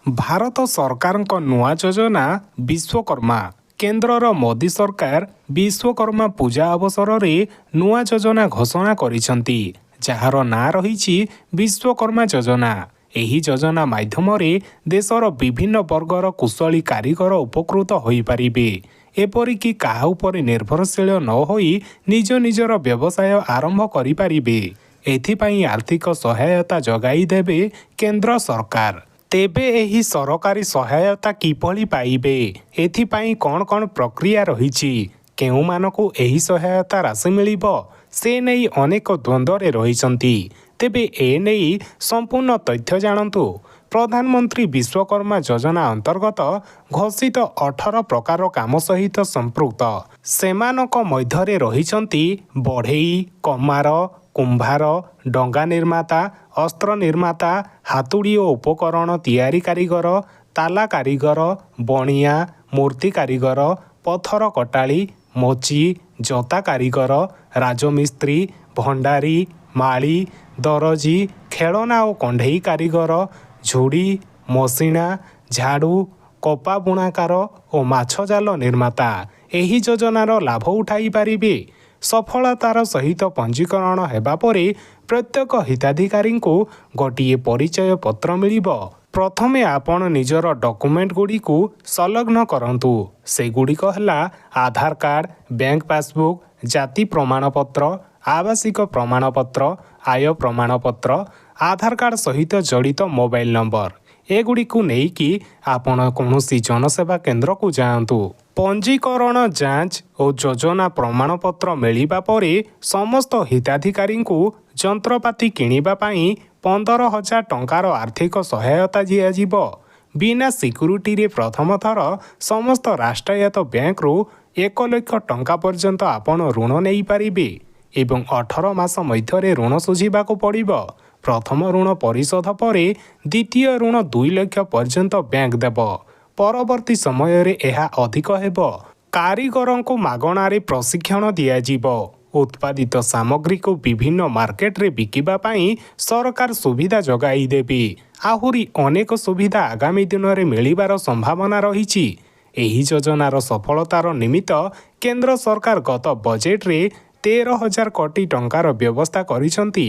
ଭାରତ ସରକାରଙ୍କ ନୂଆ ଯୋଜନା ବିଶ୍ୱକର୍ମା। କେନ୍ଦ୍ରର ମୋଦି ସରକାର ବିଶ୍ୱକର୍ମା ପୂଜା ଅବସରରେ ନୂଆ ଯୋଜନା ଘୋଷଣା କରିଛନ୍ତି, ଯାହାର ନାଁ ରହିଛି ବିଶ୍ୱକର୍ମା ଯୋଜନା। ଏହି ଯୋଜନା ମାଧ୍ୟମରେ ଦେଶର ବିଭିନ୍ନ ବର୍ଗର କୁଶଳୀ କାରିଗର ଉପକୃତ ହୋଇପାରିବେ। ଏପରିକି କାହା ଉପରେ ନିର୍ଭରଶୀଳ ନ ହୋଇ ନିଜ ନିଜର ବ୍ୟବସାୟ ଆରମ୍ଭ କରିପାରିବେ। ଏଥିପାଇଁ ଆର୍ଥିକ ସହାୟତା ଯୋଗାଇ ଦେବେ କେନ୍ଦ୍ର ସରକାର। ତେବେ ଏହି ସରକାରୀ ସହାୟତା କିଭଳି ପାଇବେ? ଏଥିପାଇଁ କ'ଣ କ'ଣ ପ୍ରକ୍ରିୟା ରହିଛି? କେଉଁମାନଙ୍କୁ ଏହି ସହାୟତା ରାଶି ମିଳିବ? ସେ ନେଇ ଅନେକ ଦ୍ୱନ୍ଦ୍ୱରେ ରହିଛନ୍ତି। ତେବେ ଏ ନେଇ ସମ୍ପୂର୍ଣ୍ଣ ତଥ୍ୟ ଜାଣନ୍ତୁ। ପ୍ରଧାନମନ୍ତ୍ରୀ ବିଶ୍ୱକର୍ମା ଯୋଜନା ଅନ୍ତର୍ଗତ ଘୋଷିତ 18 ପ୍ରକାର କାମ ସହିତ ସମ୍ପୃକ୍ତ। ସେମାନଙ୍କ ମଧ୍ୟରେ ରହିଛନ୍ତି ବଢ଼େଇ, କମାର, କୁମ୍ଭାର, ଡଙ୍ଗା ନିର୍ମାତା, ଅସ୍ତ୍ର ନିର୍ମାତା, ହାତୁଡ଼ି ଓ ଉପକରଣ ତିଆରି କାରିଗର, ତାଲା କାରିଗର, ବଣିଆ, ମୂର୍ତ୍ତି କାରିଗର, ପଥର କଟାଳି, ମୋଚି, ଜତା କାରିଗର, ରାଜମିସ୍ତ୍ରୀ, ଭଣ୍ଡାରୀ, ମାଳି, ଦରଜି, ଖେଳନା ଓ କଣ୍ଢେଇ କାରିଗର, ଝୁଡ଼ି, ମସିଣା, ଝାଡ଼ୁ, କପା ବୁଣାକାର ଓ ମାଛ ଜାଲ ନିର୍ମାତା ଏହି ଯୋଜନାର ଲାଭ ଉଠାଇ ପାରିବେ। ସଫଳତାର ସହିତ ପଞ୍ଜୀକରଣ ହେବା ପରେ ପ୍ରତ୍ୟେକ ହିତାଧିକାରୀଙ୍କୁ ଗୋଟିଏ ପରିଚୟ ପତ୍ର ମିଳିବ। ପ୍ରଥମେ ଆପଣ ନିଜର ଡକୁମେଣ୍ଟ ଗୁଡ଼ିକୁ ସଂଲଗ୍ନ କରନ୍ତୁ। ସେଗୁଡ଼ିକ ହେଲା ଆଧାର କାର୍ଡ଼, ବ୍ୟାଙ୍କ ପାସବୁକ୍, ଜାତି ପ୍ରମାଣପତ୍ର, ଆବାସିକ ପ୍ରମାଣପତ୍ର, ଆୟ ପ୍ରମାଣପତ୍ର, ଆଧାର କାର୍ଡ଼ ସହିତ ଜଡ଼ିତ ମୋବାଇଲ ନମ୍ବର। ଏଗୁଡ଼ିକୁ ନେଇକି ଆପଣ କୌଣସି ଜନସେବା କେନ୍ଦ୍ରକୁ ଯାଆନ୍ତୁ। ପଞ୍ଜୀକରଣ ଯାଞ୍ଚ ଓ ଯୋଜନା ପ୍ରମାଣପତ୍ର ମିଳିବା ପରେ ସମସ୍ତ ହିତାଧିକାରୀଙ୍କୁ ଯନ୍ତ୍ରପାତି କିଣିବା ପାଇଁ 15,000 ଟଙ୍କାର ଆର୍ଥିକ ସହାୟତା ଦିଆଯିବ। ବିନା ସିକ୍ୟୁରିଟିରେ ପ୍ରଥମ ଥର ସମସ୍ତ ରାଷ୍ଟ୍ରାୟତ୍ତ ବ୍ୟାଙ୍କରୁ 1 ଲକ୍ଷ ଟଙ୍କା ପର୍ଯ୍ୟନ୍ତ ଆପଣ ଋଣ ନେଇପାରିବେ ଏବଂ 18 ମାସ ମଧ୍ୟରେ ଋଣ ଶୁଝିବାକୁ ପଡ଼ିବ। ପ୍ରଥମ ଋଣ ପରିଶୋଧ ପରେ ଦ୍ୱିତୀୟ ଋଣ 2 ଲକ୍ଷ ପର୍ଯ୍ୟନ୍ତ ବ୍ୟାଙ୍କ ଦେବ। ପରବର୍ତ୍ତୀ ସମୟରେ ଏହା ଅଧିକ ହେବ। କାରିଗରଙ୍କୁ ମାଗଣାରେ ପ୍ରଶିକ୍ଷଣ ଦିଆଯିବ। ଉତ୍ପାଦିତ ସାମଗ୍ରୀକୁ ବିଭିନ୍ନ ମାର୍କେଟରେ ବିକିବା ପାଇଁ ସରକାର ସୁବିଧା ଯୋଗାଇ ଦେବେ। ଆହୁରି ଅନେକ ସୁବିଧା ଆଗାମୀ ଦିନରେ ମିଳିବାର ସମ୍ଭାବନା ରହିଛି। ଏହି ଯୋଜନାର ସଫଳତାର ନିମିତ୍ତ କେନ୍ଦ୍ର ସରକାର ଗତ ବଜେଟରେ 13,000 କୋଟି ଟଙ୍କାର ବ୍ୟବସ୍ଥା କରିଛନ୍ତି।